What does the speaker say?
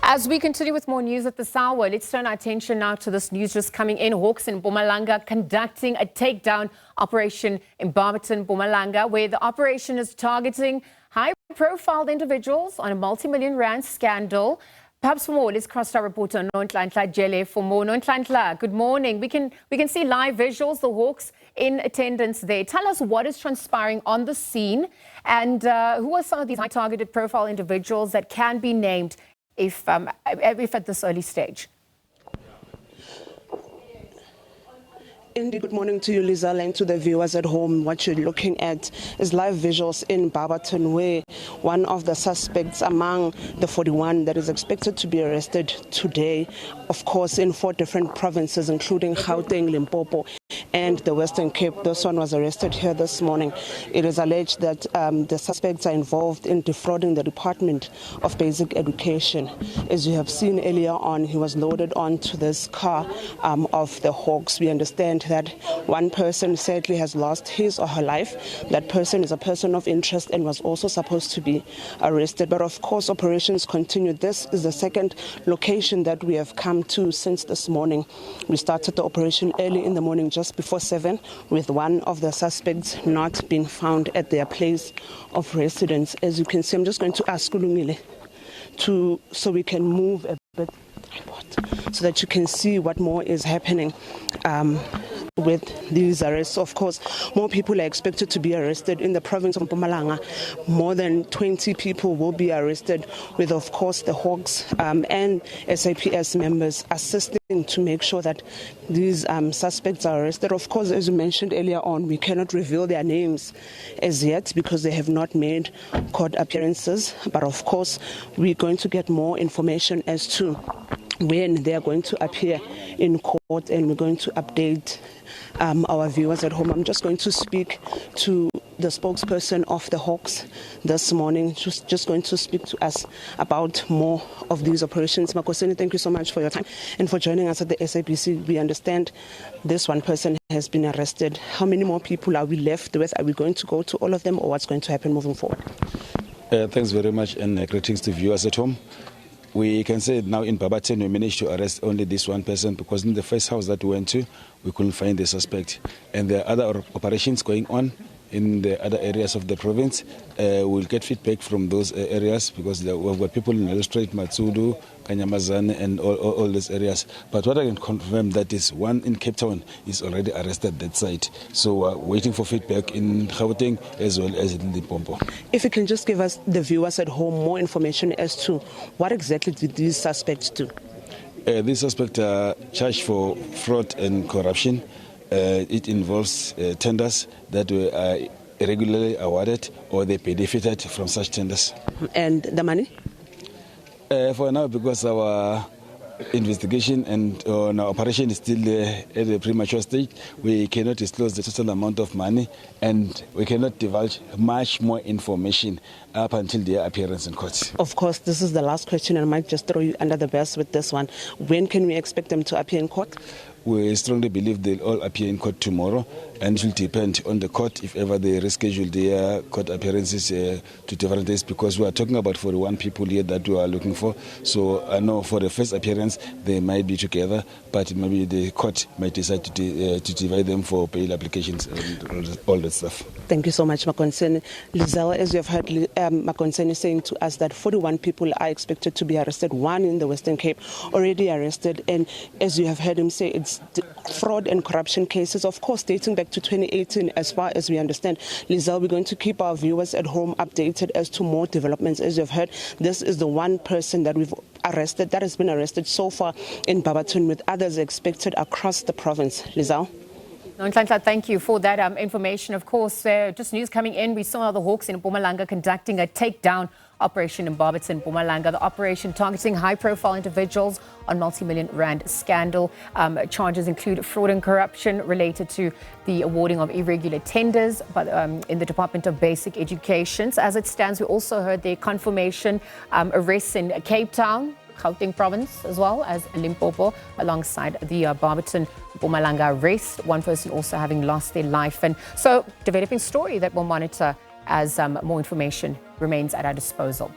As we continue with more news at this hour, let's turn our attention now to this news just coming in. Hawks in Mpumalanga conducting a takedown operation in Barberton, Mpumalanga, where the operation is targeting high-profile individuals on a multi-million rand scandal. Perhaps for more, let's cross our reporter Nonhlanhla Jele for more. Nonhlanhla, good morning. We can see live visuals, the Hawks in attendance there. Tell us what is transpiring on the scene and who are some of these high-targeted profile individuals that can be named if at this early stage. Indeed, good morning to you, Lizelle, and to the viewers at home. What you're looking at is live visuals in Barberton, where one of the suspects among the 41 that is expected to be arrested today, of course, in 4 different provinces, including Gauteng, Limpopo, and the Western Cape. This one was arrested here this morning. It is alleged that the suspects are involved in defrauding the Department of Basic Education. As you have seen earlier on, he was loaded onto this car of the Hawks. We understand that one person sadly has lost his or her life. That person is a person of interest and was also supposed to be arrested. But of course, operations continue. This is the second location that we have come to since this morning. We started the operation early in the morning, just before 7, with one of the suspects not being found at their place of residence. As you can see, I'm just going to ask Kulungile so we can move a bit so that you can see what more is happening with these arrests. Of course, more people are expected to be arrested in the province of Mpumalanga. More than 20 people will be arrested, with, of course, the Hawks and SABC members assisting to make sure that these suspects are arrested. Of course, as you mentioned earlier on, we cannot reveal their names as yet because they have not made court appearances. But of course, we're going to get more information as to when they are going to appear in court, and we're going to update our viewers at home. I'm just going to speak to the spokesperson of the Hawks this morning, just going to speak to us about more of these operations. Makosini, thank you so much for your time and for joining us at the SABC. We understand this one person has been arrested. How many more people are we left with? Are we going to go to all of them, or what's going to happen moving forward? Thanks very much, and greetings to viewers at home. We can say now in Barberton we managed to arrest only this one person, because in the first house that we went to, we couldn't find the suspect. And there are other operations going on in the other areas of the province. We'll get feedback from those areas, because we've got people in Elstrate, Matsudu, Kanyamazane, and all these areas. But what I can confirm that is one in Cape Town is already arrested that site. So we're waiting for feedback in Gauteng as well as in Limpopo. If you can just give us, the viewers at home, more information as to what exactly did these suspects do? These suspects are charged for fraud and corruption. It involves tenders that were irregularly awarded, or they benefited from such tenders. And the money? For now, because our investigation and our operation is still at a premature stage, we cannot disclose the total amount of money, and we cannot divulge much more information up until their appearance in court. Of course, this is the last question, and I might just throw you under the bus with this one. When can we expect them to appear in court? We strongly believe they'll all appear in court tomorrow, and it will depend on the court if ever they reschedule their court appearances to different days, because we are talking about 41 people here that we are looking for. So I know for the first appearance they might be together, but maybe the court might decide to divide them for bail applications and all that stuff. Thank you so much, Makonseni. Lizelle, as you have heard Makonseni saying to us that 41 people are expected to be arrested, one in the Western Cape already arrested, and as you have heard him say, it's fraud and corruption cases, of course, dating back to 2018 as far as we understand. Lizelle, we're going to keep our viewers at home updated as to more developments. As you've heard, this is the one person that we've arrested, that has been arrested so far in Barberton, with others expected across the province. Lizelle? Nonhlanhla, thank you for that information. Of course, just news coming in. We saw the Hawks in Mpumalanga conducting a takedown operation in Barberton, Mpumalanga. The operation targeting high-profile individuals on multi-million rand scandal. Charges include fraud and corruption related to the awarding of irregular tenders but in the Department of Basic Education. As it stands, we also heard the confirmation arrests in Cape Town, Gauteng province, as well as Limpopo, alongside the Barberton Mpumalanga arrest. One person also having lost their life. And so, developing story that we'll monitor as more information remains at our disposal.